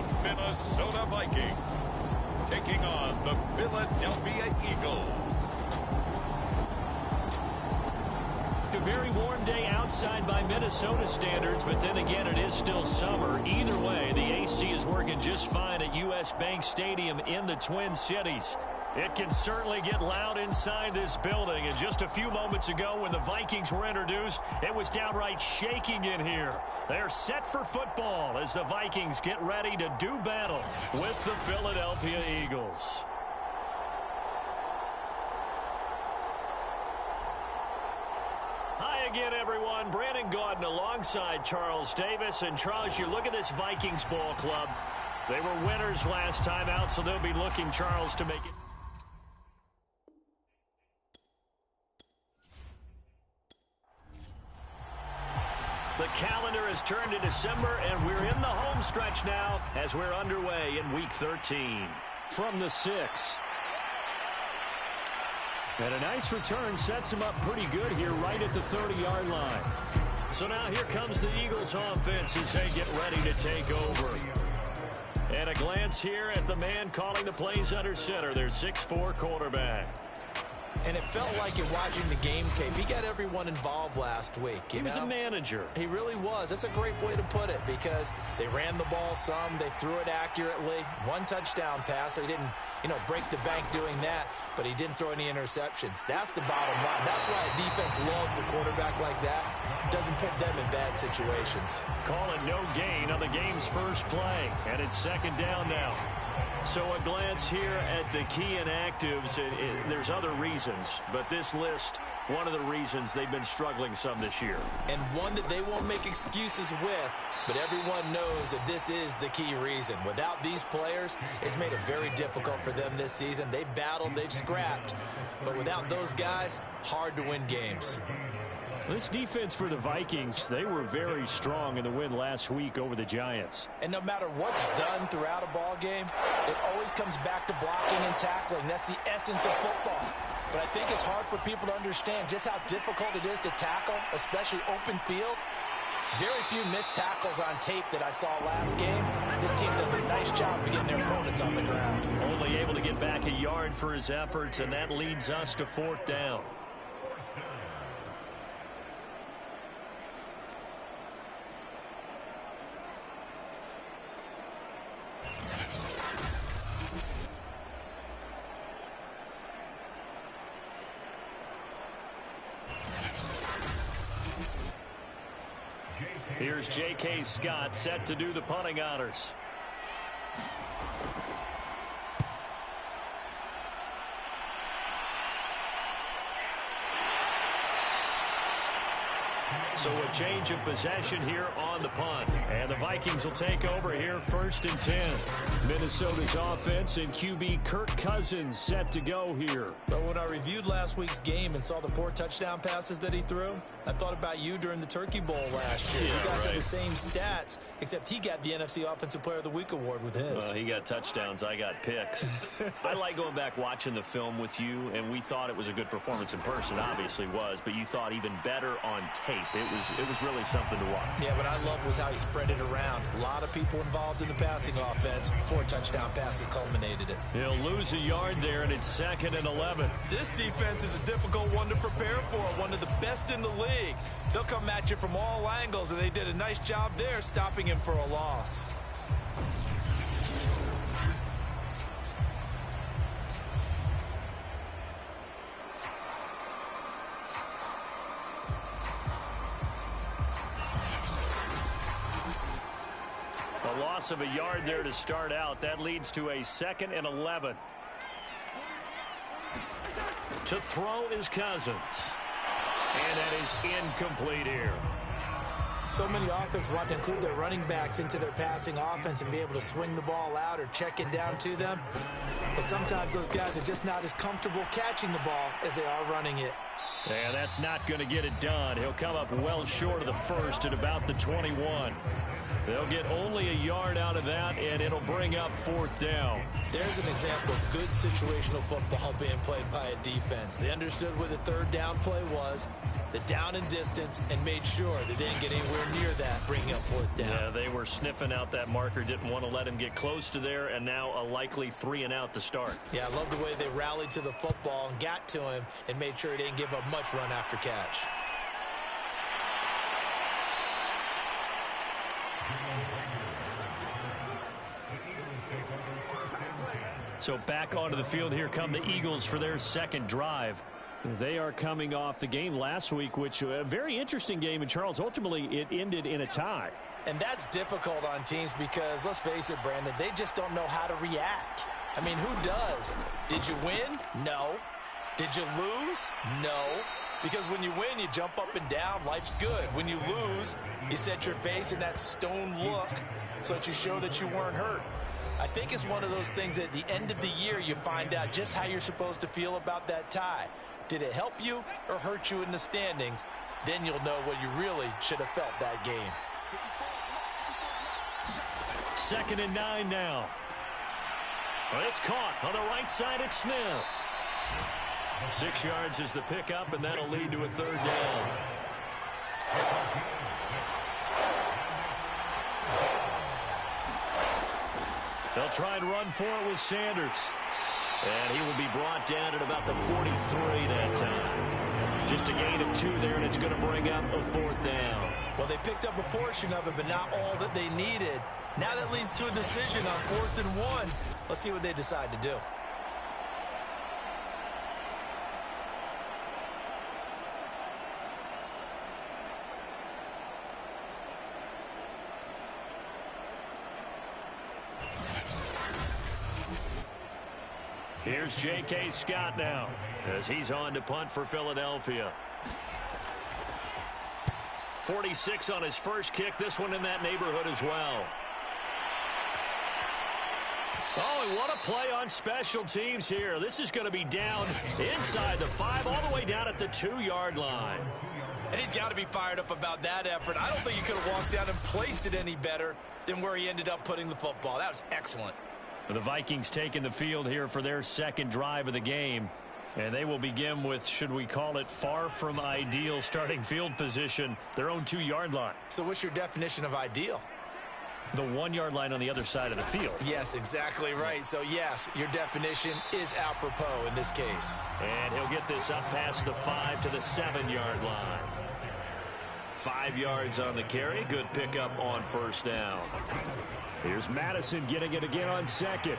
the Minnesota Vikings taking on the Philadelphia Eagles. A very warm day outside by Minnesota standards, but then again, it is still summer. Either way, the AC is working just fine at US Bank Stadium in the Twin Cities. It can certainly get loud inside this building, and just a few moments ago when the Vikings were introduced, it was downright shaking in here. They're set for football as the Vikings get ready to do battle with the Philadelphia Eagles. Hi again, everyone. Brandon Gaudin alongside Charles Davis. And Charles, you look at this Vikings ball club. They were winners last time out, so they'll be looking, Charles, to make it. The calendar has turned to December, and we're in the home stretch now as we're underway in Week 13. From the 6. And a nice return sets him up pretty good here right at the 30-yard line. So now here comes the Eagles offense as they get ready to take over. And a glance here at the man calling the plays under center, their 6'4" quarterback. And it felt like in watching the game tape, he got everyone involved last week. He was a manager. He really was. That's a great way to put it because they ran the ball some. They threw it accurately. One touchdown pass. So he didn't, break the bank doing that, but he didn't throw any interceptions. That's the bottom line. That's why a defense loves a quarterback like that. Doesn't put them in bad situations. Calling no gain on the game's first play, and it's second down now. So a glance here at the key inactives. There's other reasons, but this list, one of the reasons they've been struggling some this year. And one that they won't make excuses with, but everyone knows that this is the key reason. Without these players, it's made it very difficult for them this season. They've battled, they've scrapped, but without those guys, hard to win games. This defense for the Vikings, they were very strong in the win last week over the Giants. And no matter what's done throughout a ball game, it always comes back to blocking and tackling. That's the essence of football. But I think it's hard for people to understand just how difficult it is to tackle, especially open field. Very few missed tackles on tape that I saw last game. This team does a nice job of getting their opponents on the ground. Only able to get back a yard for his efforts, and that leads us to fourth down. Here's J.K. Scott set to do the punting honors. So a change of possession here on the punt. And the Vikings will take over here first and 10. Minnesota's offense and QB Kirk Cousins set to go here. But when I reviewed last week's game and saw the 4 touchdown passes that he threw, I thought about you during the Turkey Bowl last year. You guys had the same stats, except he got the NFC Offensive Player of the Week award with his. Well, he got touchdowns. I got picks. I like going back watching the film with you, and we thought it was a good performance in person. Obviously was, but you thought even better on tape. It was really something to watch. Yeah, what I loved was how he spread it around. A lot of people involved in the passing offense. 4 touchdown passes culminated it. He'll lose a yard there, and it's second and 11. This defense is a difficult one to prepare for, one of the best in the league. They'll come at you from all angles, and they did a nice job there stopping him for a loss. A loss of a yard there to start out. That leads to a second and 11. To throw is Cousins. And that is incomplete here. So many offenses want to include their running backs into their passing offense and be able to swing the ball out or check it down to them. But sometimes those guys are just not as comfortable catching the ball as they are running it. And that's not going to get it done. He'll come up well short of the first at about the 21. They'll get only a yard out of that, and it'll bring up fourth down. There's an example of good situational football being played by a defense. They understood where the third down play was. the down and distance, and made sure they didn't get anywhere near that, bringing up fourth down. Yeah, they were sniffing out that marker, didn't want to let him get close to there, and now a likely 3 and out to start. Yeah, I love the way they rallied to the football and got to him and made sure he didn't give up much run after catch. So back onto the field, here come the Eagles for their second drive. They are coming off the game last week, which a very interesting game. And, Charles, ultimately it ended in a tie. And that's difficult on teams because, let's face it, Brandon, they just don't know how to react. I mean, who does? Did you win? No. Did you lose? No. Because when you win, you jump up and down. Life's good. When you lose, you set your face in that stone look so that you show that you weren't hurt. I think it's one of those things that at the end of the year you find out just how you're supposed to feel about that tie. Did it help you or hurt you in the standings? Then you'll know what you really should have felt that game. 2nd and 9 now. Well, it's caught on the right side at Smith. 6 yards is the pickup, and that'll lead to a 3rd down. They'll try and run for it with Sanders. And he will be brought down at about the 43 that time. Just a gain of 2 there, and it's going to bring up a 4th down. Well, they picked up a portion of it, but not all that they needed. Now that leads to a decision on 4th and 1. Let's see what they decide to do. Here's J.K. Scott now as he's on to punt for Philadelphia. 46 on his first kick. This one in that neighborhood as well. Oh, and what a play on special teams here. This is going to be down inside the 5 all the way down at the 2-yard line. And he's got to be fired up about that effort. I don't think he could have walked down and placed it any better than where he ended up putting the football. That was excellent. The Vikings taking the field here for their second drive of the game. And they will begin with, should we call it, far from ideal starting field position, their own 2-yard line. So what's your definition of ideal? The 1-yard line on the other side of the field. Yes, exactly right. So, yes, your definition is apropos in this case. And he'll get this up past the 5 to the 7-yard line. 5 yards on the carry. Good pickup on 1st down. Here's Madison getting it again on 2nd.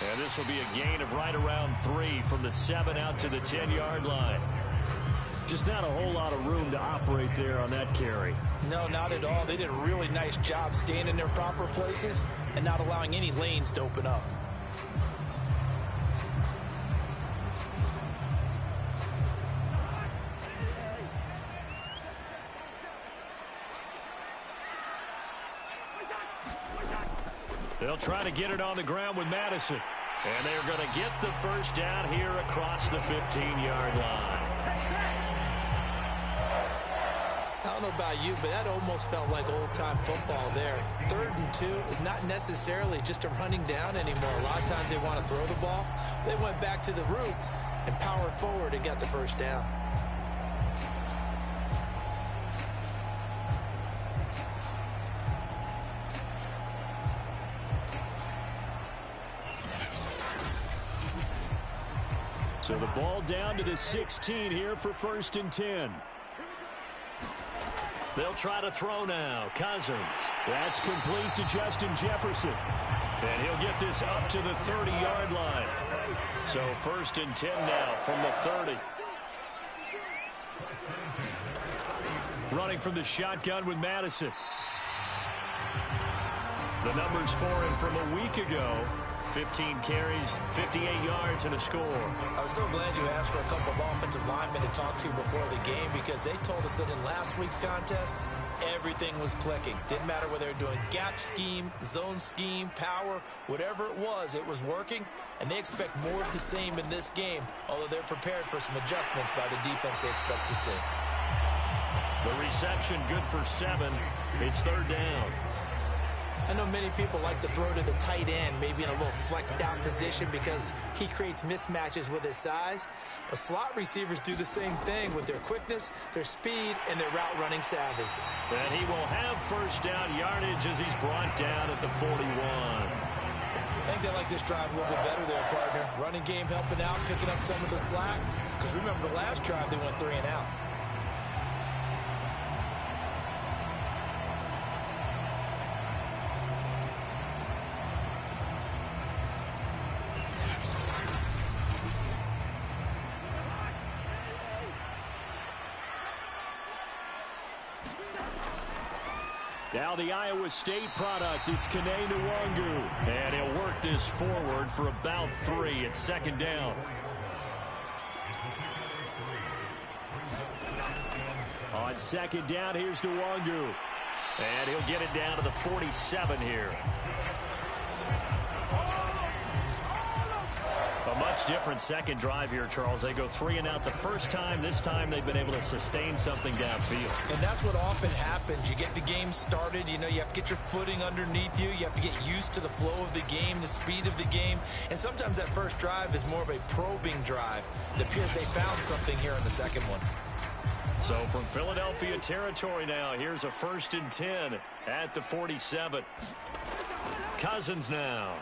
And this will be a gain of right around 3 from the 7 out to the 10-yard line. Just not a whole lot of room to operate there on that carry. No, not at all. They did a really nice job staying in their proper places and not allowing any lanes to open up. They'll try to get it on the ground with Madison. And they're going to get the 1st down here across the 15-yard line. I don't know about you, but that almost felt like old-time football there. 3rd and 2 is not necessarily just a running down anymore. A lot of times they want to throw the ball. They went back to the roots and powered forward and got the 1st down. So the ball down to the 16 here for 1st and 10. They'll try to throw now. Cousins. That's complete to Justin Jefferson. And he'll get this up to the 30-yard line. So 1st and 10 now from the 30. Running from the shotgun with Madison. The numbers for him from a week ago. 15 carries, 58 yards, and a score. I was so glad you asked for a couple of offensive linemen to talk to before the game because they told us that in last week's contest, everything was clicking. Didn't matter whether they were doing gap scheme, zone scheme, power, whatever it was working, and they expect more of the same in this game, although they're prepared for some adjustments by the defense they expect to see. The reception good for 7. It's 3rd down. I know many people like to throw to the tight end, maybe in a little flexed out position because he creates mismatches with his size. But slot receivers do the same thing with their quickness, their speed, and their route running savvy. And he will have first down yardage as he's brought down at the 41. I think they like this drive a little bit better there, partner. Running game helping out, picking up some of the slack. Because remember, the last drive they went 3 and out. Now the Iowa State product, it's Kene Nwangu. And he'll work this forward for about 3. It's second down. On second down, here's Nwangu. And he'll get it down to the 47 here. A much different second drive here, Charles. They go 3 and out the first time. This time they've been able to sustain something downfield. And that's what often happens. You get the game started. You know, you have to get your footing underneath you. You have to get used to the flow of the game, the speed of the game. And sometimes that first drive is more of a probing drive. It appears they found something here in the second one. So from Philadelphia territory now, here's a 1st and 10 at the 47. Cousins now.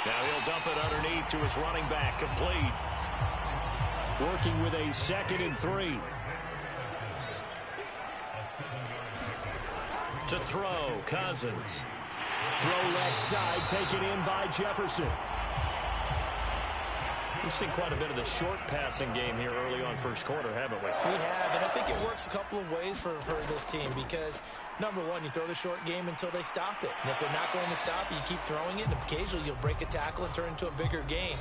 Now he'll dump it underneath to his running back, complete. Working with a 2nd and 3. To throw, Cousins. Throw left side, taken in by Jefferson. We've seen quite a bit of the short passing game here early on first quarter, haven't we? We have, and I think it works a couple of ways for this team because, number one, you throw the short game until they stop it. And if they're not going to stop it, you keep throwing it, and occasionally you'll break a tackle and turn into a bigger game.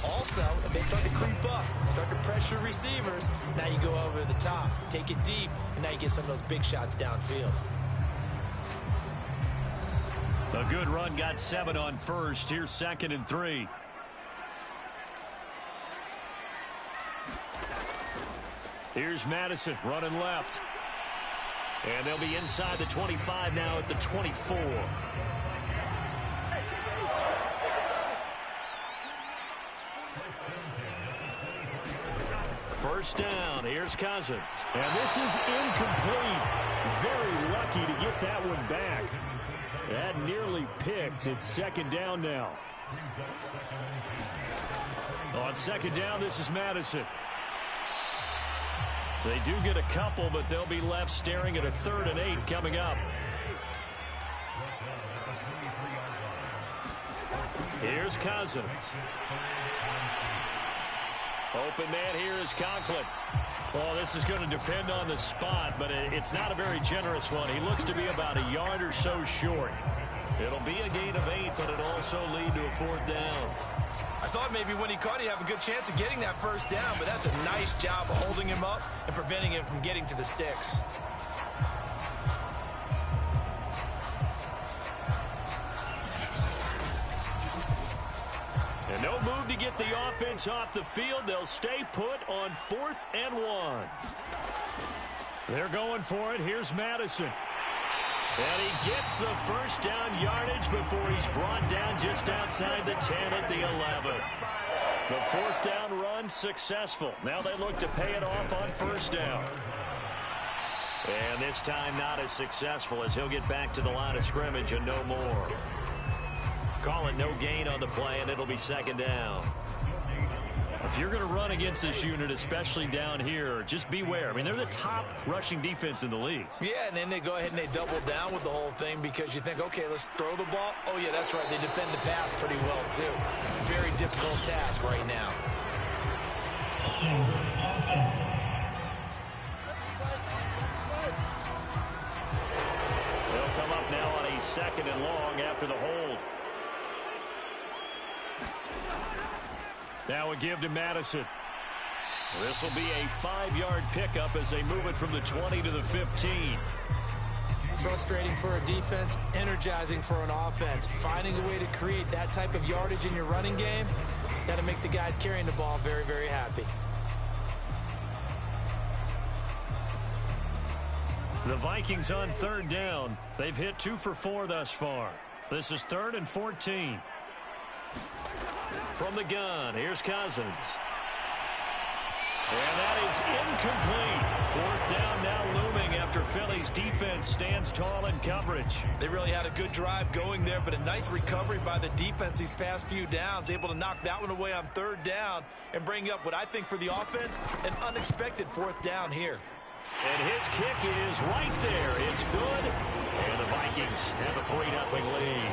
Also, if they start to creep up, start to pressure receivers, now you go over the top, take it deep, and now you get some of those big shots downfield. A good run, got 7 on first. Here's 2nd and 3. Here's Madison running left. And they'll be inside the 25 now at the 24. First down. Here's Cousins. And this is incomplete. Very lucky to get that one back. That nearly picked. It's 2nd down now. On 2nd down, this is Madison. They do get a couple, but they'll be left staring at a 3rd and 8 coming up. Here's Cousins. Open man here is Conklin. Well, this is going to depend on the spot, but it's not a very generous one. He looks to be about a yard or so short. It'll be a gain of 8, but it'll also lead to a 4th down. I thought maybe when he caught, he'd have a good chance of getting that first down, but that's a nice job of holding him up and preventing him from getting to the sticks. And no move to get the offense off the field. They'll stay put on 4th and 1. They're going for it. Here's Madison. And he gets the first down yardage before he's brought down just outside the 10 at the 11. The 4th down run successful. Now they look to pay it off on 1st down. And this time not as successful as he'll get back to the line of scrimmage and no more. Call it no gain on the play, and it'll be 2nd down. If you're going to run against this unit, especially down here, just beware. I mean, they're the top rushing defense in the league. Yeah, and then they go ahead and they double down with the whole thing because you think, okay, let's throw the ball. Oh, yeah, that's right. They defend the pass pretty well, too. Very difficult task right now. They'll come up now on a 2nd and long after the hold. Now a give to Madison. This will be a 5-yard pickup as they move it from the 20 to the 15. Frustrating for a defense, energizing for an offense. Finding a way to create that type of yardage in your running game, that'll make the guys carrying the ball very, very happy. The Vikings on third down. They've hit 2 for 4 thus far. This is 3rd and 14. From the gun, here's Cousins. And that is incomplete. 4th down now looming after Philly's defense stands tall in coverage. They really had a good drive going there, but a nice recovery by the defense these past few downs, able to knock that one away on 3rd down and bring up what I think for the offense, an unexpected 4th down here. And his kick is right there. It's good. And the Vikings have a 3-0 lead.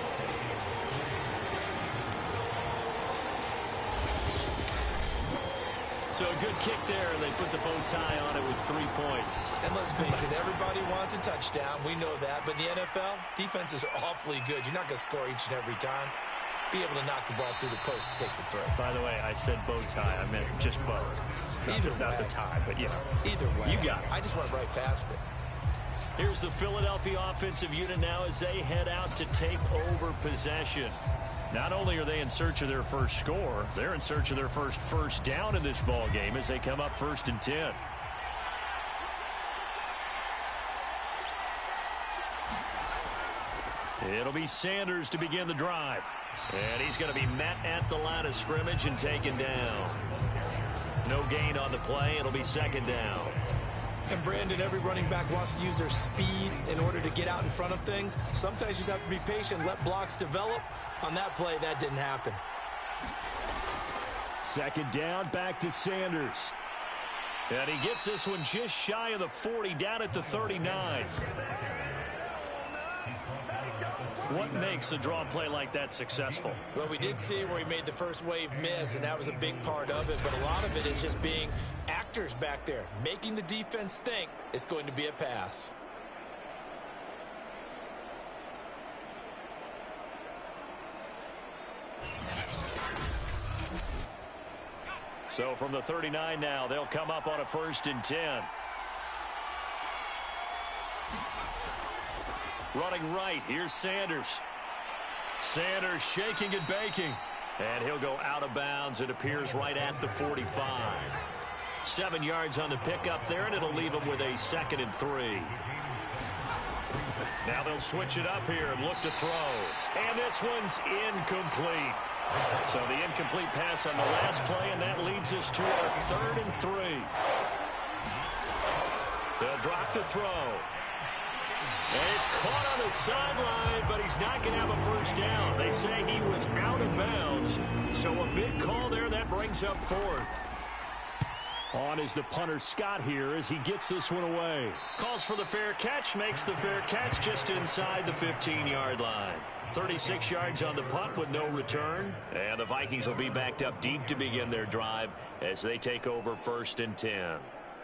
So a good kick there, and they put the bow tie on it with 3 points. And let's face it, everybody wants a touchdown. We know that. But in the NFL, defenses are awfully good. You're not going to score each and every time. Be able to knock the ball through the post and take the throw. By the way, I said bow tie. I meant just bow. Not the tie, but yeah. Either way. You got it. I just went right past it. Here's the Philadelphia offensive unit now as they head out to take over possession. Not only are they in search of their first score, they're in search of their first down in this ball game as they come up 1st and 10. It'll be Sanders to begin the drive. And he's going to be met at the line of scrimmage and taken down. No gain on the play. It'll be 2nd down. And Brandon, every running back wants to use their speed in order to get out in front of things. Sometimes you just have to be patient, let blocks develop. On that play, that didn't happen. 2nd down, back to Sanders. And he gets this one just shy of the 40, down at the 39. What makes a draw play like that successful? Well, we did see where he made the first wave miss, and that was a big part of it. But a lot of it is just being actors back there, making the defense think it's going to be a pass. So from the 39 now, they'll come up on a 1st and 10. Running right, here's Sanders. Sanders shaking and baking. And he'll go out of bounds. It appears right at the 45. 7 yards on the pickup there, and it'll leave him with a 2nd and 3. Now they'll switch it up here and look to throw. And this one's incomplete. So the incomplete pass on the last play, and that leads us to our 3rd and 3. They'll drop the throw. And he's caught on the sideline, but he's not going to have a first down. They say he was out of bounds. So a big call there. That brings up 4th. On is the punter Scott here as he gets this one away. Calls for the fair catch, makes the fair catch just inside the 15-yard line. 36 yards on the punt with no return. And the Vikings will be backed up deep to begin their drive as they take over 1st and 10.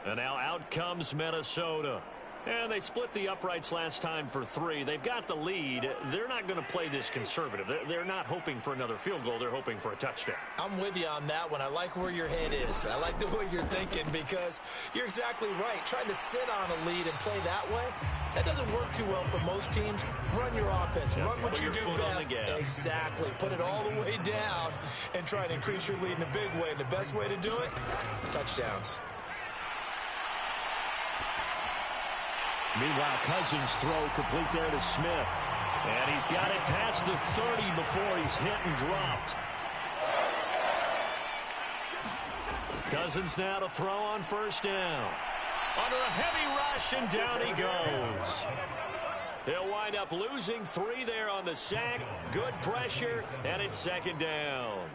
And now out comes Minnesota. And they split the uprights last time for 3. They've got the lead. They're not going to play this conservative. They're not hoping for another field goal. They're hoping for a touchdown. I'm with you on that one. I like where your head is. I like the way you're thinking because you're exactly right. Trying to sit on a lead and play that way, that doesn't work too well for most teams. Run your offense. Run what you do best. Exactly. Put it all the way down and try to increase your lead in a big way. And the best way to do it, touchdowns. Meanwhile, Cousins' throw complete there to Smith. And he's got it past the 30 before he's hit and dropped. Cousins now to throw on 1st down. Under a heavy rush, and down he goes. They'll wind up losing 3 there on the sack. Good pressure, and it's 2nd down.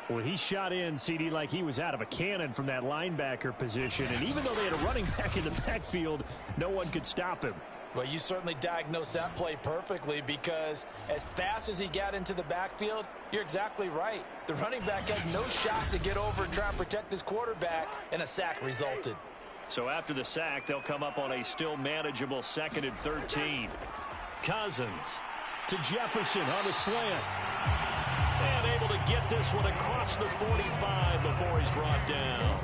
Well, he shot in, CD, like he was out of a cannon from that linebacker position. And even though they had a running back in the backfield, no one could stop him. Well, you certainly diagnosed that play perfectly because as fast as he got into the backfield, you're exactly right. The running back had no shot to get over and try and protect his quarterback, and a sack resulted. So after the sack, they'll come up on a still manageable 2nd and 13. Cousins to Jefferson on the slant. And able to get this one across the 45 before he's brought down.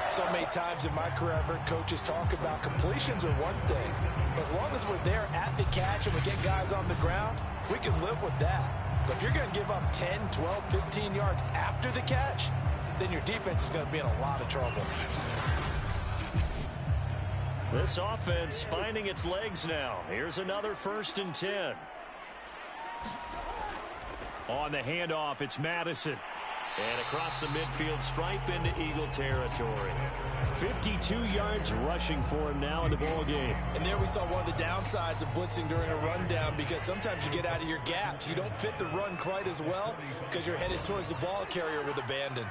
So many times in my career, I've heard coaches talk about completions are one thing. As long as we're there at the catch and we get guys on the ground, we can live with that. But if you're going to give up 10, 12, 15 yards after the catch, then your defense is going to be in a lot of trouble. This offense finding its legs now. Here's another 1st and 10. On the handoff, it's Madison. And across the midfield stripe into Eagle territory. 52 yards rushing for him now in the ball game. And there we saw one of the downsides of blitzing during a rundown, because sometimes you get out of your gaps. You don't fit the run quite as well because you're headed towards the ball carrier with abandon.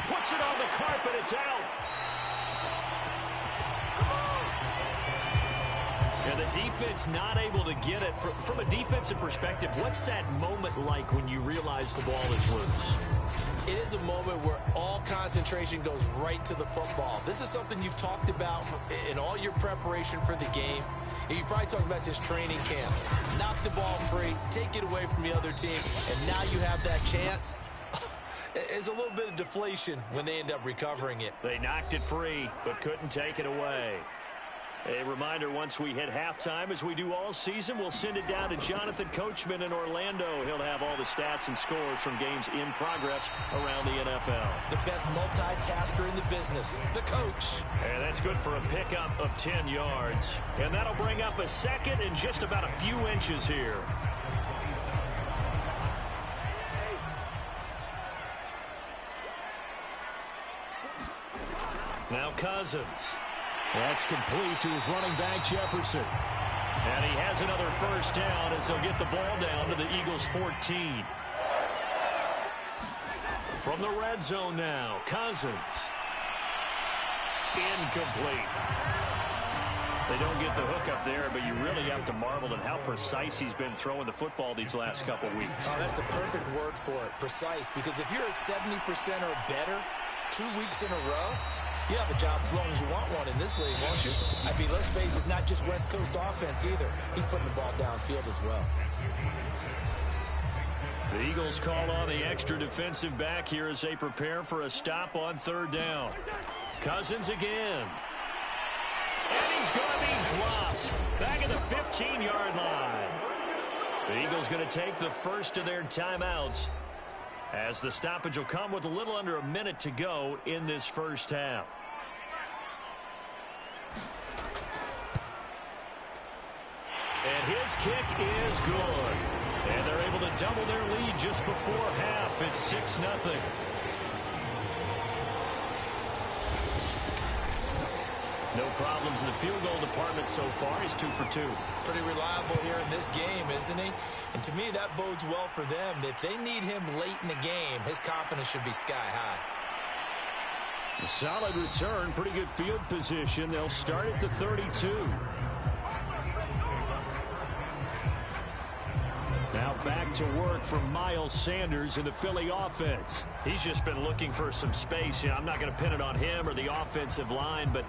Puts it on the carpet. It's out. And the defense not able to get it. From a defensive perspective, what's that moment like when you realize the ball is loose? It is a moment where all concentration goes right to the football. This is something you've talked about in all your preparation for the game. And you probably talked about this training camp. Knock the ball free, take it away from the other team, and now you have that chance. It's a little bit of deflation when they end up recovering it. They knocked it free, but couldn't take it away. A reminder, once we hit halftime, as we do all season, we'll send it down to Jonathan Coachman in Orlando. He'll have all the stats and scores from games in progress around the NFL. The best multitasker in the business, the coach. And that's good for a pickup of 10 yards. And that'll bring up a 2nd and just about a few inches here. Now Cousins. That's complete to his running back, Jefferson. And he has another 1st down as they'll get the ball down to the Eagles' 14. From the red zone now, Cousins. Incomplete. They don't get the hook up there, but you really have to marvel at how precise he's been throwing the football these last couple weeks. Oh, that's the perfect word for it, precise. Because if you're at 70% or better 2 weeks in a row, you have a job as long as you want one in this league, won't you? I mean, let's face it, it's not just West Coast offense either. He's putting the ball downfield as well. The Eagles call on the extra defensive back here as they prepare for a stop on 3rd down. Cousins again. And he's going to be dropped. Back at the 15-yard line. The Eagles going to take the first of their timeouts, as the stoppage will come with a little under a minute to go in this 1st half. And his kick is good. And they're able to double their lead just before half. It's 6-0. No problems in the field goal department so far. He's 2 for 2. Pretty reliable here in this game, isn't he? And to me, that bodes well for them. If they need him late in the game, his confidence should be sky high. A solid return, pretty good field position. They'll start at the 32. Now back to work for Miles Sanders in the Philly offense. He's just been looking for some space. I'm not going to pin it on him or the offensive line, but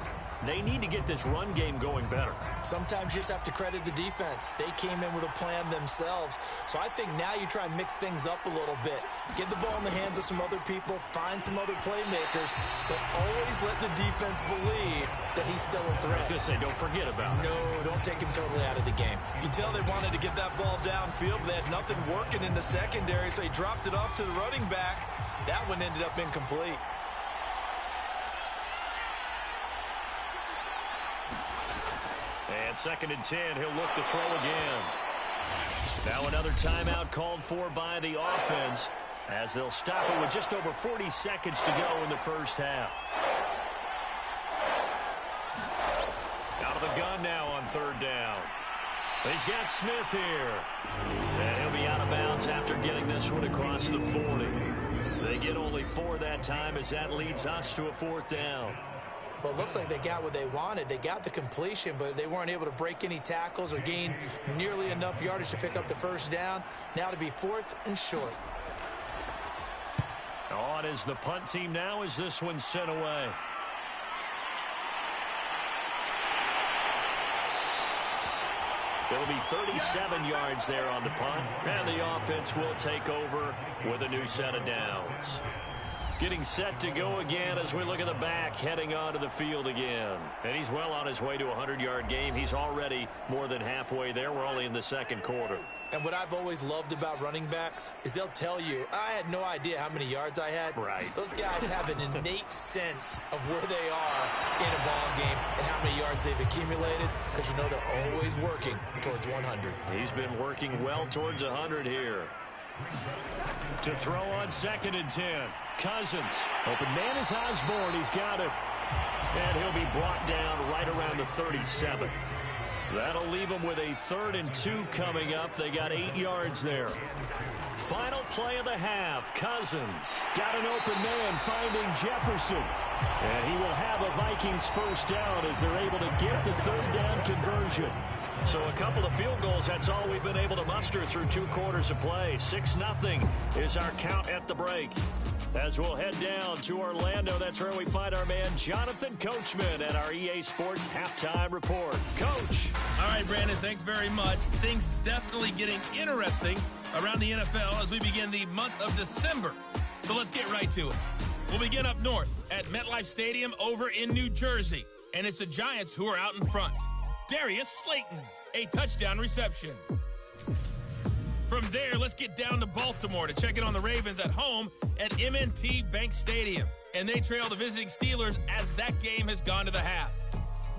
they need to get this run game going better. Sometimes you just have to credit the defense. They came in with a plan themselves. So I think now you try and mix things up a little bit. Get the ball in the hands of some other people, find some other playmakers, but always let the defense believe that he's still a threat. I was going to say, don't forget about it. No, don't take him totally out of the game. You can tell they wanted to get that ball downfield, but they had nothing working in the secondary, so he dropped it off to the running back. That one ended up incomplete. And 2nd and 10, he'll look to throw again. Now another timeout called for by the offense, as they'll stop it with just over 40 seconds to go in the 1st half. Out of the gun now on 3rd down. He's got Smith here. And he'll be out of bounds after getting this one across the 40. They get only 4 that time, as that leads us to a 4th down. Well, it looks like they got what they wanted. They got the completion, but they weren't able to break any tackles or gain nearly enough yardage to pick up the 1st down. Now to be 4th and short. On is the punt team now as this one's sent away. It'll be 37 yards there on the punt, and the offense will take over with a new set of downs. Getting set to go again as we look at the back, heading onto the field again. And he's well on his way to a 100-yard game. He's already more than halfway there. We're only in the second quarter. And what I've always loved about running backs is they'll tell you, I had no idea how many yards I had. Right. Those guys have an innate sense of where they are in a ball game and how many yards they've accumulated, because you know they're always working towards 100. He's been working well towards 100 here. To throw on 2nd and 10. Cousins. Open man is Osborne. He's got it. And he'll be brought down right around the 37. That'll leave them with a 3rd and 2 coming up. They got 8 yards there. Final play of the half. Cousins got an open man finding Jefferson. And he will have a Vikings first down as they're able to get the 3rd down conversion. So a couple of field goals, that's all we've been able to muster through 2 quarters of play. 6-0 is our count at the break. As we'll head down to Orlando, that's where we find our man Jonathan Coachman at our EA Sports Halftime Report. Coach. All right, Brandon, thanks very much. Things definitely getting interesting around the NFL as we begin the month of December. So let's get right to it. We'll begin up north at MetLife Stadium over in New Jersey. And it's the Giants who are out in front. Darius Slayton, a touchdown reception. From there, let's get down to Baltimore to check in on the Ravens at home at M&T Bank Stadium. And they trail the visiting Steelers as that game has gone to the half.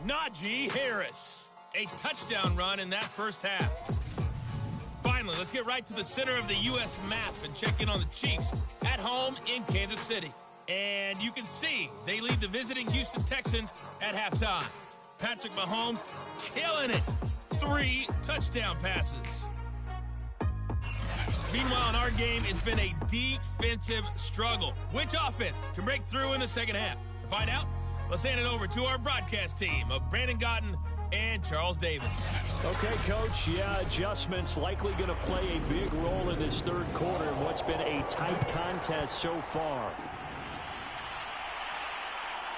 Najee Harris, a touchdown run in that first half. Finally, let's get right to the center of the U.S. map and check in on the Chiefs at home in Kansas City. And you can see they lead the visiting Houston Texans at halftime. Patrick Mahomes killing it. 3 touchdown passes. Meanwhile, in our game, it's been a defensive struggle. Which offense can break through in the second half? To find out, let's hand it over to our broadcast team of Brandon Gotten and Charles Davis. Okay, Coach. Yeah, adjustments likely going to play a big role in this 3rd quarter in what's been a tight contest so far.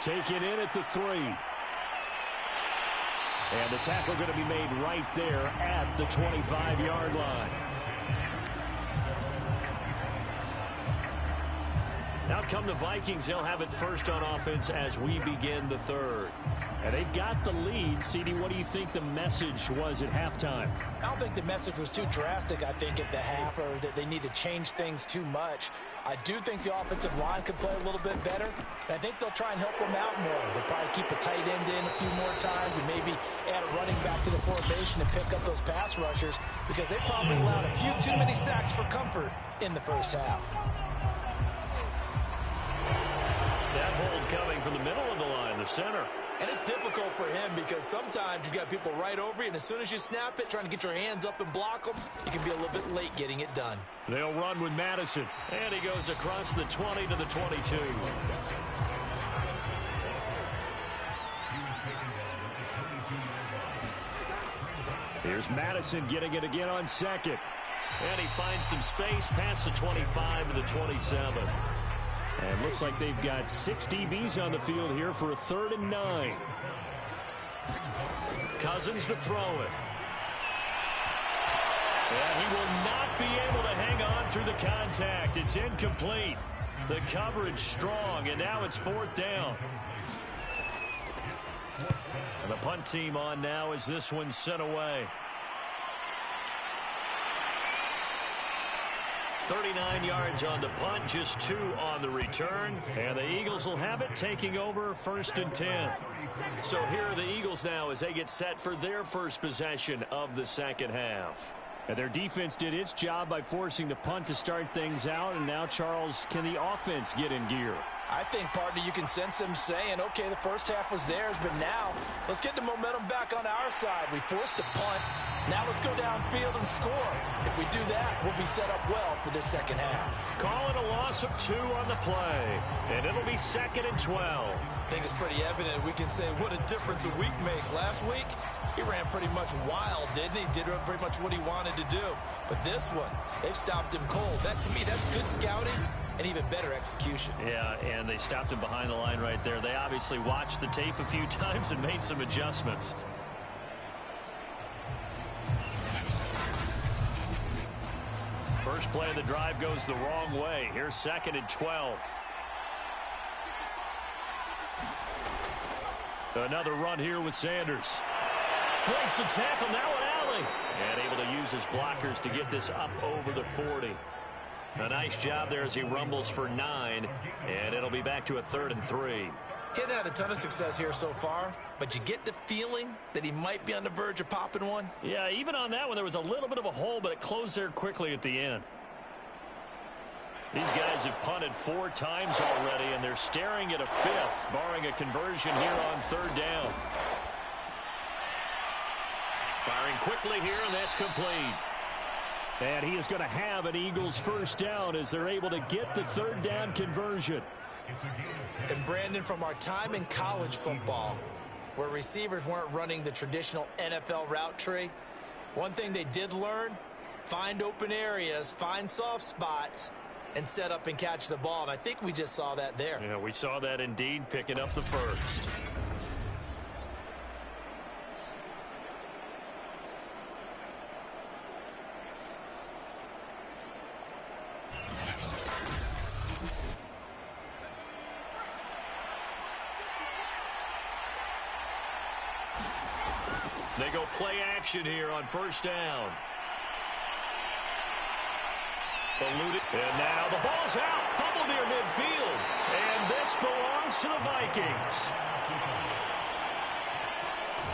Taken in at the 3. And the tackle going to be made right there at the 25-yard line. Out come the Vikings. They'll have it first on offense as we begin the 3rd. And they've got the lead. CD, what do you think the message was at halftime? I don't think the message was too drastic, I think, at the half, or that they need to change things too much. I do think the offensive line could play a little bit better. And I think they'll try and help them out more. They'll probably keep a tight end in a few more times and maybe add a running back to the formation and pick up those pass rushers, because they probably allowed a few too many sacks for comfort in the first half. That hold coming from the middle of the line, the center. And it's difficult for him because sometimes you've got people right over you, and as soon as you snap it, trying to get your hands up and block them, you can be a little bit late getting it done. They'll run with Madison, and he goes across the 20 to the 22. Here's Madison getting it again on 2nd. And he finds some space past the 25 to the 27. And looks like they've got 6 DBs on the field here for a 3rd and 9. Cousins to throw it. And he will not be able to hang on through the contact. It's incomplete. The coverage strong, and now it's 4th down. And the punt team on now as this one's sent away. 39 yards on the punt, just 2 on the return. And the Eagles will have it, taking over 1st and 10. So here are the Eagles now as they get set for their first possession of the second half. And their defense did its job by forcing the punt to start things out. And now, Charles, can the offense get in gear? I think, partner, you can sense them saying, okay, the first half was theirs, but now let's get the momentum back on our side. We forced a punt. Now let's go downfield and score. If we do that, we'll be set up well for this second half. Call it a loss of 2 on the play, and it'll be 2nd and 12. I think it's pretty evident. We can say what a difference a week makes. Last week, he ran pretty much wild, didn't he? Did pretty much what he wanted to do. But this one, they've stopped him cold. That, to me, that's good scouting and even better execution. Yeah, and they stopped him behind the line right there. They obviously watched the tape a few times and made some adjustments. First play of the drive goes the wrong way. Here's 2nd and 12. Another run here with Sanders. Breaks the tackle, now an alley. And able to use his blockers to get this up over the 40. A nice job there as he rumbles for 9. And it'll be back to a 3rd and 3. He hadn't had a ton of success here so far, but you get the feeling that he might be on the verge of popping one. Yeah, even on that one, there was a little bit of a hole, but it closed there quickly at the end. These guys have punted 4 times already, and they're staring at a 5th, barring a conversion here on 3rd down. Firing quickly here, and that's complete. And he is going to have an Eagles first down as they're able to get the 3rd down conversion. And Brandon, from our time in college football, where receivers weren't running the traditional NFL route tree, one thing they did learn, find open areas, find soft spots, and set up and catch the ball. And I think we just saw that there. Yeah, we saw that indeed, picking up the first. They go play action here on 1st down. Eluded. And now the ball's out. Fumble near midfield. And this belongs to the Vikings.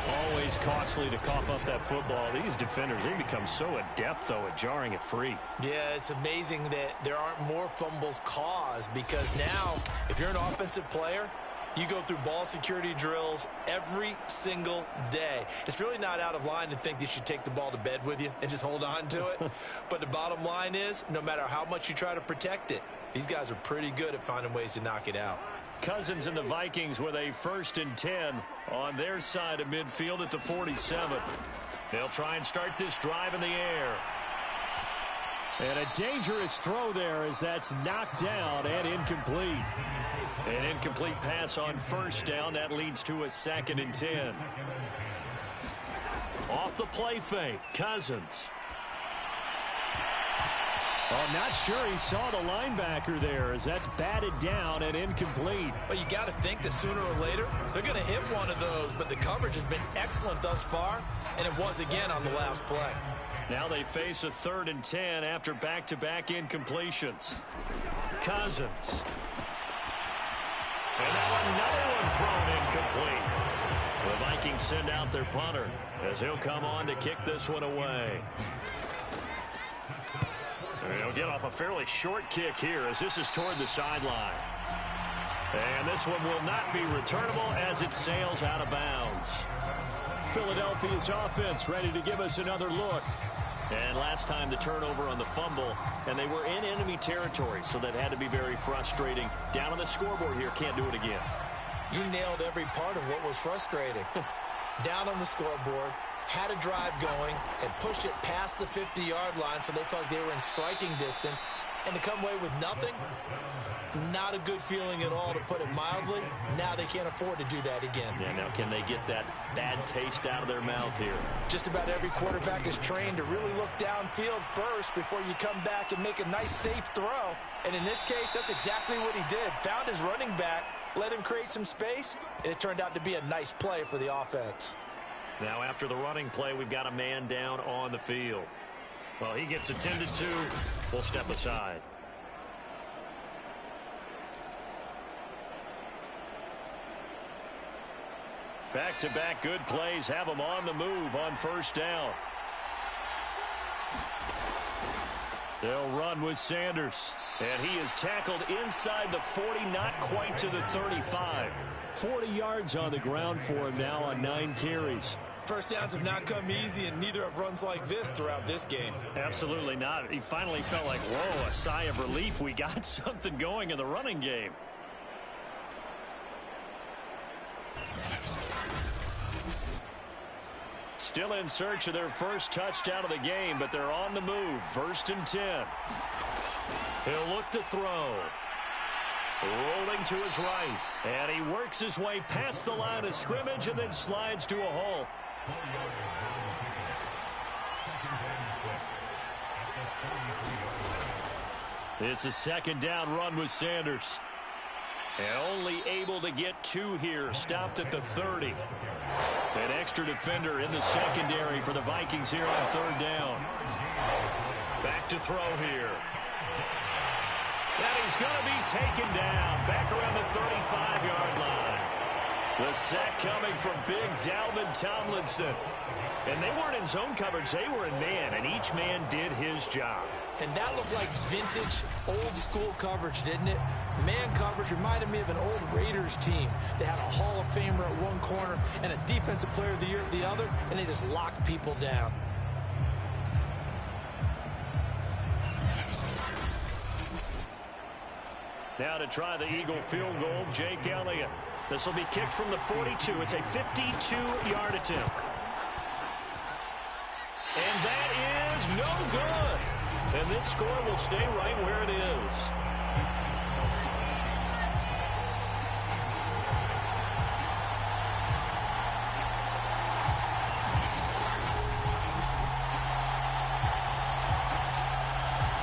Always costly to cough up that football. These defenders, they become so adept, though, at jarring it free. Yeah, it's amazing that there aren't more fumbles caused, because now, if you're an offensive player, you go through ball security drills every single day. It's really not out of line to think that you should take the ball to bed with you and just hold on to it. But the bottom line is, no matter how much you try to protect it, these guys are pretty good at finding ways to knock it out. Cousins and the Vikings with a 1st and 10 on their side of midfield at the 47. They'll try and start this drive in the air. And a dangerous throw there as that's knocked down and incomplete. An incomplete pass on 1st down. That leads to a 2nd and 10. Off the play fake, Cousins. I'm not sure he saw the linebacker there as that's batted down and incomplete. Well, you got to think that sooner or later they're going to hit one of those, but the coverage has been excellent thus far, and it was again on the last play. Now they face a 3rd and 10 after back-to-back incompletions. Cousins. And now another one thrown incomplete. The Vikings send out their punter as he'll come on to kick this one away. And he'll get off a fairly short kick here as this is toward the sideline. And this one will not be returnable as it sails out of bounds. Philadelphia's offense ready to give us another look. And last time the turnover on the fumble, and they were in enemy territory, so that had to be very frustrating. Down on the scoreboard here, can't do it again. You nailed every part of what was frustrating. Down on the scoreboard, had a drive going, and pushed it past the 50-yard line so they felt like they were in striking distance, and to come away with nothing, not a good feeling at all, to put it mildly. Now they can't afford to do that again. Yeah, now can they get that bad taste out of their mouth here? Just about every quarterback is trained to really look downfield first before you come back and make a nice, safe throw. And in this case, that's exactly what he did. Found his running back, let him create some space, and it turned out to be a nice play for the offense. Now after the running play, we've got a man down on the field. Well, he gets attended to. We'll step aside. Back-to-back good plays have them on the move on 1st down. They'll run with Sanders. And he is tackled inside the 40, not quite to the 35. 40 yards on the ground for him now on 9 carries. First downs have not come easy, and neither have runs like this throughout this game. Absolutely not. He finally felt like, whoa, a sigh of relief. We got something going in the running game. Still in search of their first touchdown of the game, but they're on the move. 1st and 10. He'll look to throw. Rolling to his right. And he works his way past the line of scrimmage and then slides to a hole. It's a 2nd down run with Sanders. And only able to get 2 here. Stopped at the 30. An extra defender in the secondary for the Vikings here on 3rd down. Back to throw here. And he's going to be taken down. Back around the 35-yard line. The sack coming from big Dalvin Tomlinson. And they weren't in zone coverage. They were in man, and each man did his job. And that looked like vintage, old-school coverage, didn't it? Man coverage reminded me of an old Raiders team. They had a Hall of Famer at one corner and a Defensive Player of the Year at the other, and they just locked people down. Now to try the Eagle field goal, Jake Elliott. This will be kicked from the 42. It's a 52-yard attempt. And that is no good. And this score will stay right where it is.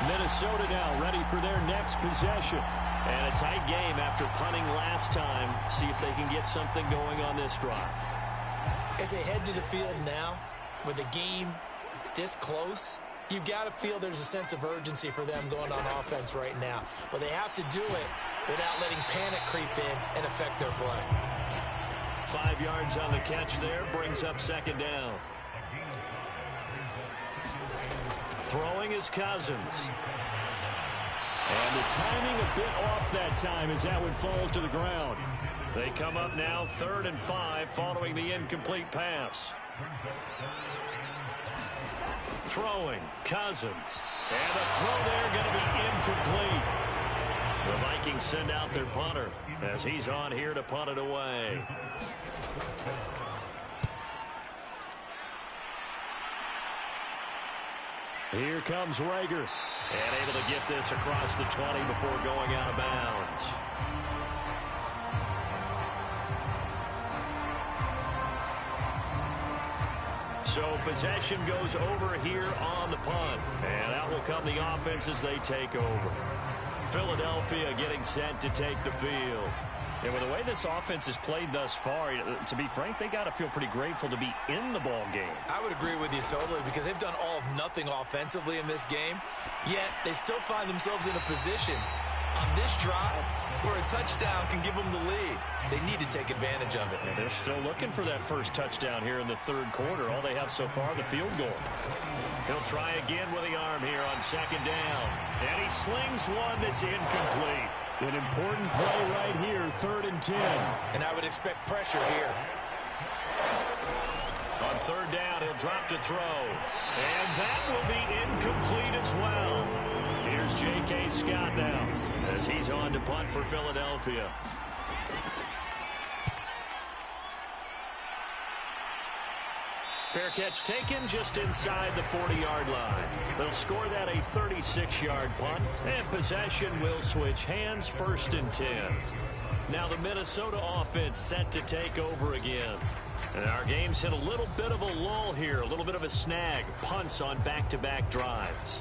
Minnesota now ready for their next possession. And a tight game after punting last time. See if they can get something going on this drive. As they head to the field now, with the game this close, you've got to feel there's a sense of urgency for them going on offense right now. But they have to do it without letting panic creep in and affect their play. 5 yards on the catch there, brings up 2nd down. Throwing is Cousins. And the timing a bit off that time as that one falls to the ground. They come up now 3rd and 5 following the incomplete pass. Throwing, Cousins. And the throw there going to be incomplete. The Vikings send out their punter as he's on here to punt it away. Here comes Rager. And able to get this across the 20 before going out of bounds. So possession goes over here on the punt. And out will come the offense as they take over. Philadelphia getting set to take the field. And with the way this offense has played thus far, to be frank, they got to feel pretty grateful to be in the ball game. I would agree with you totally because they've done all of nothing offensively in this game, yet they still find themselves in a position on this drive where a touchdown can give them the lead. They need to take advantage of it. And they're still looking for that first touchdown here in the 3rd quarter. All they have so far, the field goal. He'll try again with the arm here on 2nd down. And he slings one that's incomplete. An important play right here, 3rd and 10. And I would expect pressure here. On 3rd down, he'll drop to throw. And that will be incomplete as well. Here's J.K. Scott now as he's on to punt for Philadelphia. Fair catch taken just inside the 40-yard line. They'll score that a 36-yard punt, and possession will switch hands, 1st and 10. Now the Minnesota offense set to take over again. And our game's hit a little bit of a lull here, a little bit of a snag. Punts on back-to-back drives.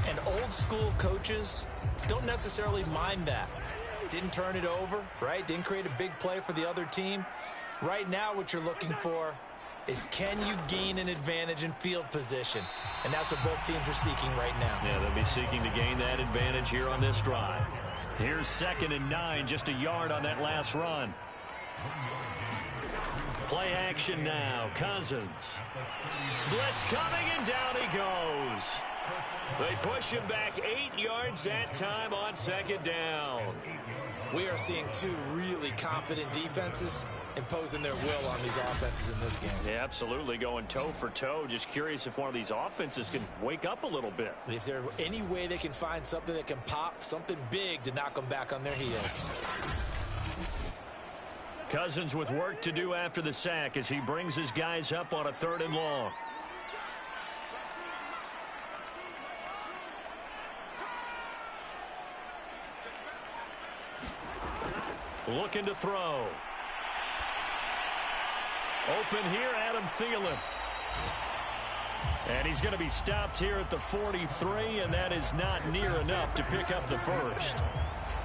And old-school coaches don't necessarily mind that. Didn't turn it over, right? Didn't create a big play for the other team. Right now what you're looking for is can you gain an advantage in field position? And that's what both teams are seeking right now. Yeah, they'll be seeking to gain that advantage here on this drive. Here's 2nd and 9, just a yard on that last run. Play action now, Cousins. Blitz coming, and down he goes. They push him back 8 yards that time on 2nd down. We are seeing 2 really confident defenses imposing their will on these offenses in this game. Yeah, absolutely, going toe for toe. Just curious if one of these offenses can wake up a little bit. If there's any way they can find something that can pop, something big to knock them back on their heels. Cousins with work to do after the sack as he brings his guys up on a 3rd and long. Looking to throw. Open here, Adam Thielen. And he's going to be stopped here at the 43, and that is not near enough to pick up the first.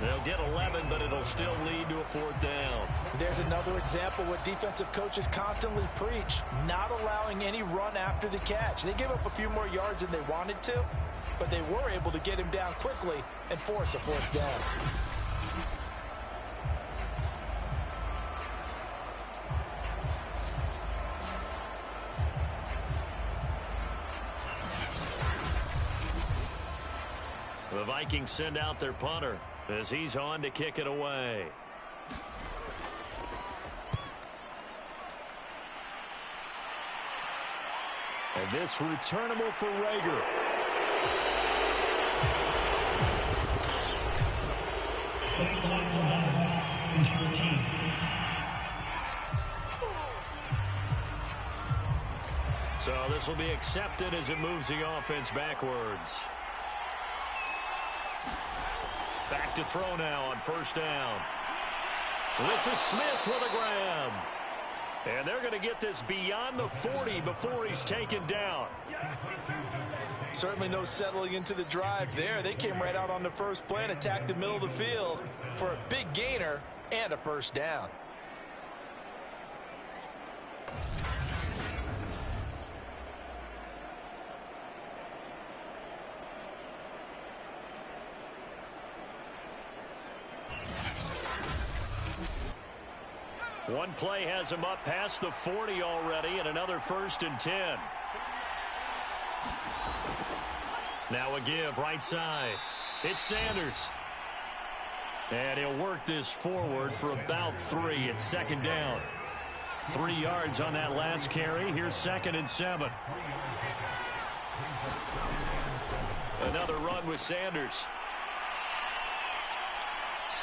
They'll get 11, but it'll still lead to a 4th down. There's another example what defensive coaches constantly preach, not allowing any run after the catch. They gave up a few more yards than they wanted to, but they were able to get him down quickly and force a 4th down. The Vikings send out their punter as he's on to kick it away. And this returnable for Rager. So this will be accepted as it moves the offense backwards. Back to throw now on 1st down. This is Smith with a grab. And they're going to get this beyond the 40 before he's taken down. Certainly no settling into the drive there. They came right out on the first play and attacked the middle of the field for a big gainer and a 1st down. One play has him up past the 40 already, and another 1st and 10. Now a give right side. It's Sanders. And he'll work this forward for about 3 at 2nd down. 3 yards on that last carry. Here's 2nd and 7. Another run with Sanders.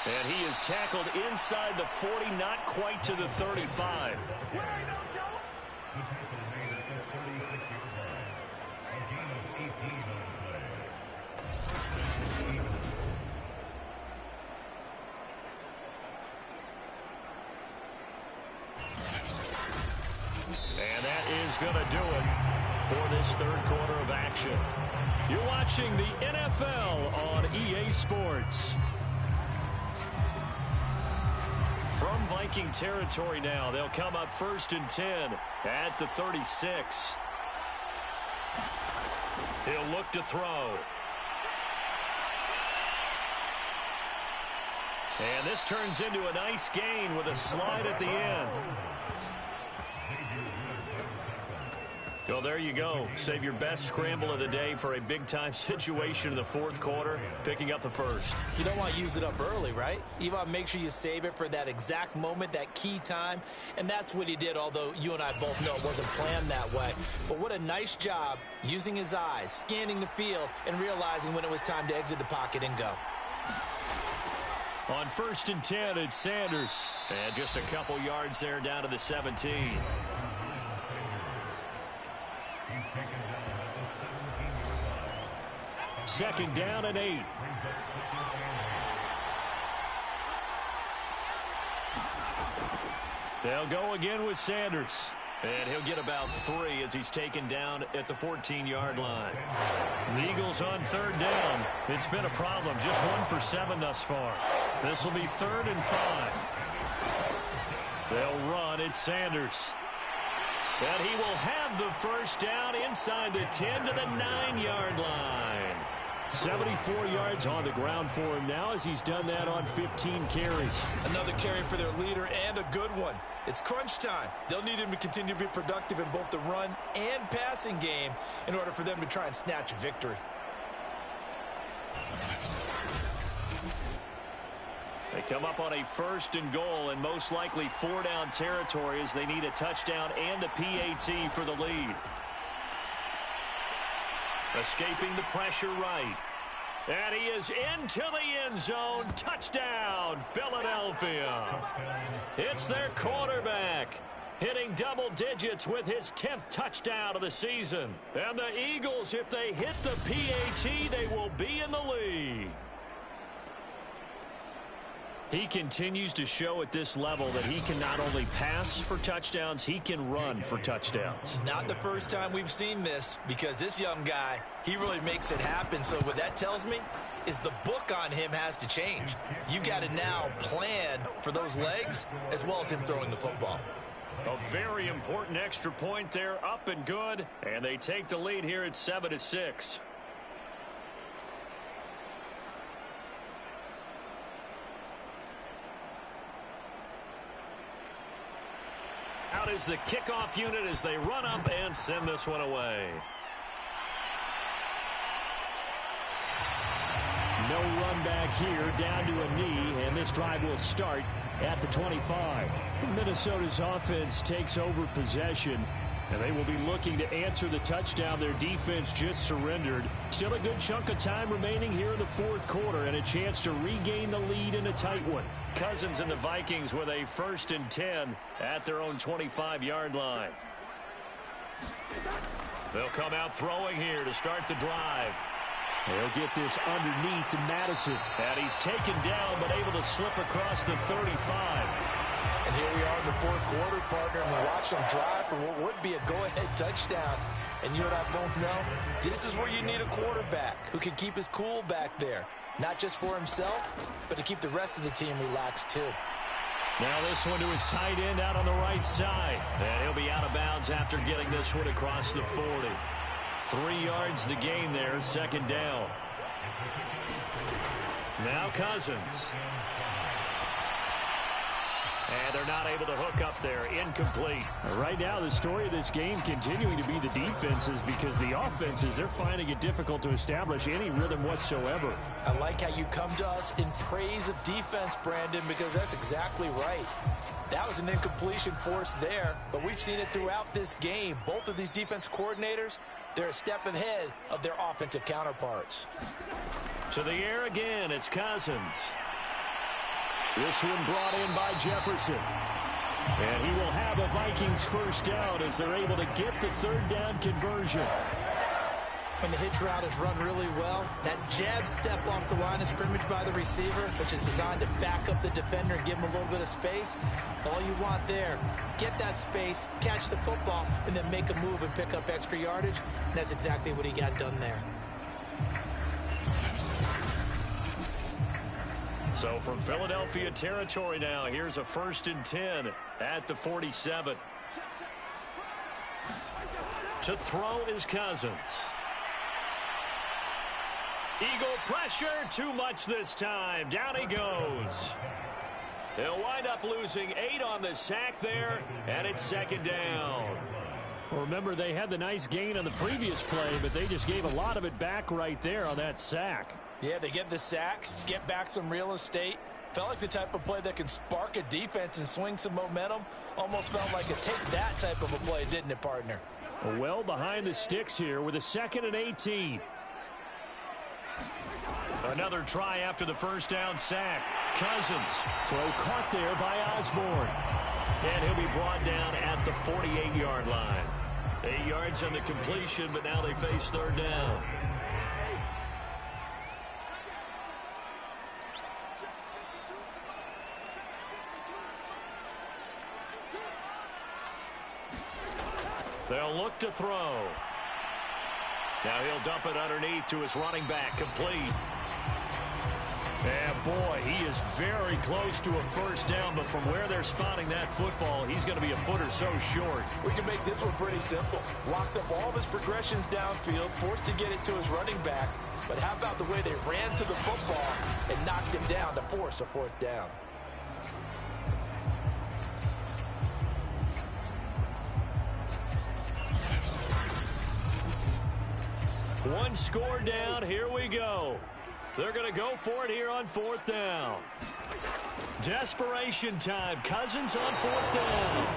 And he is tackled inside the 40, not quite to the 35. And that is going to do it for this 3rd quarter of action. You're watching the NFL on EA Sports. From Viking territory now, they'll come up 1st and 10 at the 36. He'll look to throw. And this turns into a nice gain with a slide at the end. Well, there you go. Save your best scramble of the day for a big-time situation in the 4th quarter, picking up the 1st. You don't want to use it up early, right? You want to make sure you save it for that exact moment, that key time. And that's what he did, although you and I both know it wasn't planned that way. But what a nice job using his eyes, scanning the field, and realizing when it was time to exit the pocket and go. On 1st and 10, it's Sanders. And just a couple yards there down to the 17. Second down and 8. They'll go again with Sanders. And he'll get about 3 as he's taken down at the 14-yard line. The Eagles on 3rd down. It's been a problem. Just 1 for 7 thus far. This will be 3rd and 5. They'll run. It's Sanders. And he will have the 1st down inside the 10 to the 9-yard line. 74 yards on the ground for him now as he's done that on 15 carries. Another carry for their leader and a good one. It's crunch time. They'll need him to continue to be productive in both the run and passing game in order for them to try and snatch a victory. They come up on a 1st and goal and most likely 4-down territory as they need a touchdown and a PAT for the lead. Escaping the pressure right. And he is into the end zone. Touchdown, Philadelphia. It's their quarterback hitting double digits with his 10th touchdown of the season. And the Eagles, if they hit the PAT, they will be in the lead. He continues to show at this level that he can not only pass for touchdowns, he can run for touchdowns. Not the first time we've seen this, because this young guy, he really makes it happen. So what that tells me, is the book on him has to change. You got to now plan for those legs as well as him throwing the football. A very important extra point there, up and good, and they take the lead here at 7-6. Out is the kickoff unit as they run up and send this one away. No run back here, down to a knee, and this drive will start at the 25. Minnesota's offense takes over possession, and they will be looking to answer the touchdown their defense just surrendered. Still a good chunk of time remaining here in the fourth quarter, and a chance to regain the lead in a tight one. Cousins and the Vikings with a 1st and 10 at their own 25-yard line. They'll come out throwing here to start the drive. They'll get this underneath to Madison. And he's taken down, but able to slip across the 35. And here we are in the fourth quarter, partner, and we're watching them drive for what would be a go-ahead touchdown. And you and I both know this is where you need a quarterback who can keep his cool back there. Not just for himself, but to keep the rest of the team relaxed, too. Now this one to his tight end out on the right side. And he'll be out of bounds after getting this one across the 40. 3 yards the gain there, 2nd down. Now Cousins. And they're not able to hook up there. Incomplete. Right now, the story of this game continuing to be the defenses, because the offenses, they're finding it difficult to establish any rhythm whatsoever. I like how you come to us in praise of defense, Brandon, because that's exactly right. That was an incompletion force there, but we've seen it throughout this game. Both of these defense coordinators, they're a step ahead of their offensive counterparts. To the air again, it's Cousins. This one brought in by Jefferson. And he will have a Vikings 1st down as they're able to get the 3rd down conversion. When the hitch route is run really well, that jab step off the line of scrimmage by the receiver, which is designed to back up the defender and give him a little bit of space, all you want there, get that space, catch the football, and then make a move and pick up extra yardage. And that's exactly what he got done there. So from Philadelphia territory now, here's a 1st and 10 at the 47. To throw is Cousins. Eagle pressure, too much this time. Down he goes. They'll wind up losing 8 on the sack there, and it's 2nd down. Well, remember, they had the nice gain on the previous play, but they just gave a lot of it back right there on that sack. Yeah, they get the sack, get back some real estate. Felt like the type of play that can spark a defense and swing some momentum. Almost felt like a take that type of a play, didn't it, partner? Well behind the sticks here with a 2nd and 18. Another try after the 1st down sack. Cousins. Throw caught there by Osborne. And he'll be brought down at the 48-yard line. 8 yards on the completion, but now they face 3rd down. They'll look to throw. Now he'll dump it underneath to his running back, complete. And boy, he is very close to a 1st down, but from where they're spotting that football, he's going to be a foot or so short. We can make this one pretty simple. Locked up all of his progressions downfield, forced to get it to his running back. But how about the way they ran to the football and knocked him down to force a 4th down? One score down. Here we go. They're going to go for it here on 4th down. Desperation time. Cousins on 4th down.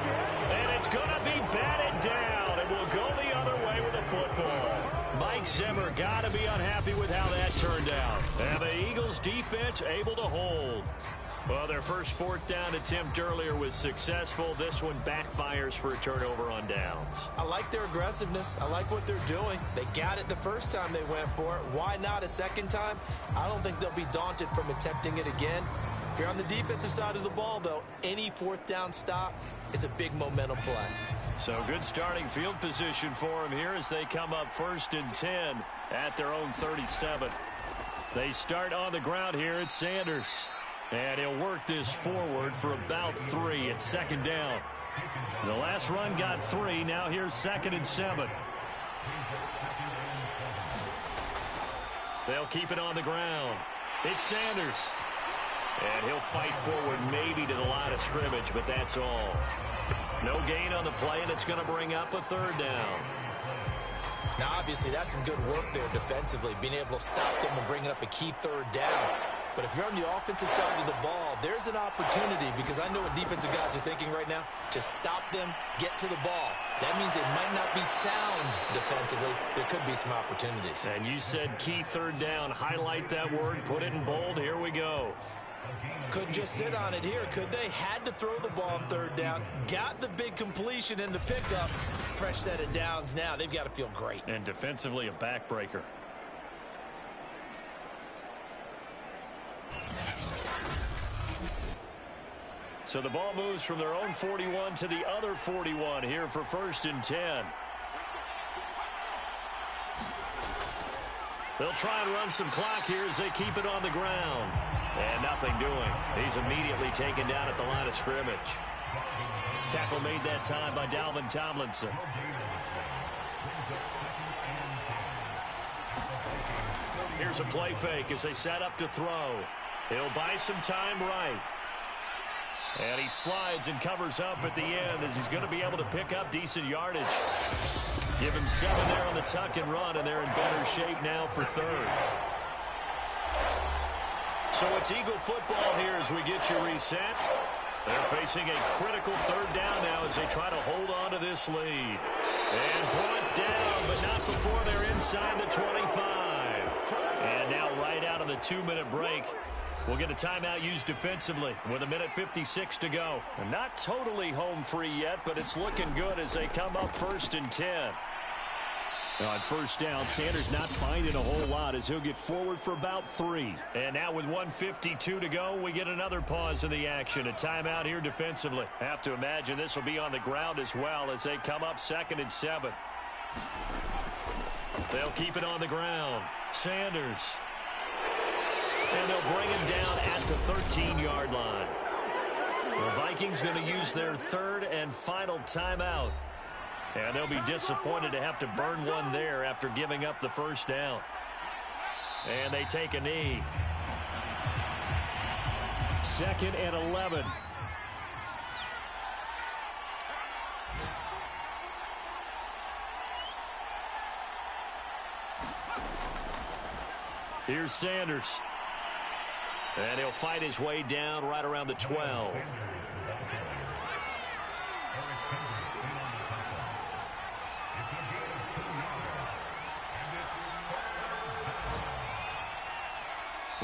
And it's going to be batted down. And we'll go the other way with the football. Mike Zimmer got to be unhappy with how that turned out. And the Eagles defense able to hold. Well, their first 4th down attempt earlier was successful. This one backfires for a turnover on downs. I like their aggressiveness. I like what they're doing. They got it the first time they went for it. Why not a second time? I don't think they'll be daunted from attempting it again. If you're on the defensive side of the ball, though, any 4th down stop is a big momentum play. So good starting field position for them here as they come up 1st and 10 at their own 37. They start on the ground here at Sanders. And he'll work this forward for about 3. It's second down. The last run got 3. Now here's 2nd and 7. They'll keep it on the ground. It's Sanders. And he'll fight forward maybe to the line of scrimmage, but that's all. No gain on the play, and it's going to bring up a 3rd down. Now, obviously, that's some good work there defensively, being able to stop them and bringing up a key 3rd down. But if you're on the offensive side of the ball, there's an opportunity, because I know what defensive guys are thinking right now. Just stop them, get to the ball. That means they might not be sound defensively. There could be some opportunities. And you said key 3rd down. Highlight that word, put it in bold. Here we go. Couldn't just sit on it here, could they? Had to throw the ball on 3rd down. Got the big completion in the pickup. Fresh set of downs now. They've got to feel great. And defensively, a backbreaker. So the ball moves from their own 41 to the other 41 here for 1st and 10. They'll try and run some clock here as they keep it on the ground. And nothing doing. He's immediately taken down at the line of scrimmage. Tackle made that time by Dalvin Tomlinson. Here's a play fake as they set up to throw. He'll buy some time right. And he slides and covers up at the end as he's going to be able to pick up decent yardage. Give him 7 there on the tuck and run, and they're in better shape now for 3rd. So it's Eagle football here as we get you reset. They're facing a critical 3rd down now as they try to hold on to this lead. And brought down, but not before they're inside the 25. And now right out of the 2-minute break, we'll get a timeout used defensively with 1:56 to go. And not totally home free yet, but it's looking good as they come up 1st and 10. Now on 1st down, Sanders not finding a whole lot as he'll get forward for about 3. And now with 1:52 to go, we get another pause in the action. A timeout here defensively. Have to imagine this will be on the ground as well as they come up 2nd and 7. They'll keep it on the ground. Sanders. And they'll bring him down at the 13-yard line. The Vikings going to use their 3rd and final timeout. And they'll be disappointed to have to burn one there after giving up the 1st down. And they take a knee. 2nd and 11. Here's Sanders. And he'll fight his way down right around the 12.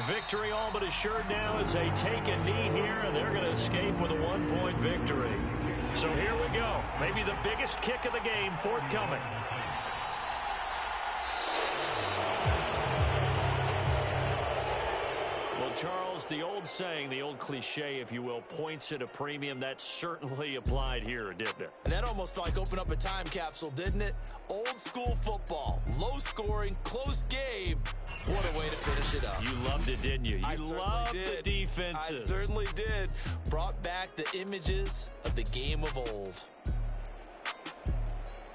Victory all but assured now as they take a knee here, and they're going to escape with a 1-point victory. So here we go. Maybe the biggest kick of the game forthcoming. Well, Charles, the old saying, the old cliche, if you will, points at a premium, that certainly applied here, didn't it? And that almost felt like opened up a time capsule, didn't it? Old school football, low scoring, close game. What a way to finish it up. You loved it, didn't you? You loved the defensive. I certainly did. Brought back the images of the game of old.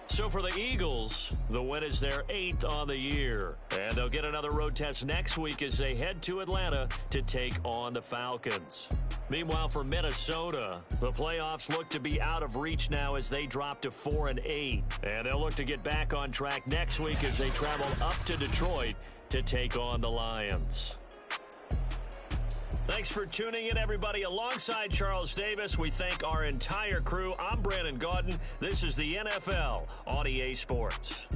So for the Eagles, the win is their 8th on the year. And they'll get another road test next week as they head to Atlanta to take on the Falcons. Meanwhile, for Minnesota, the playoffs look to be out of reach now as they drop to 4-8. And they'll look to get back on track next week as they travel up to Detroit to take on the Lions. Thanks for tuning in, everybody. Alongside Charles Davis, we thank our entire crew. I'm Brandon Gaudin. This is the NFL on EA Sports.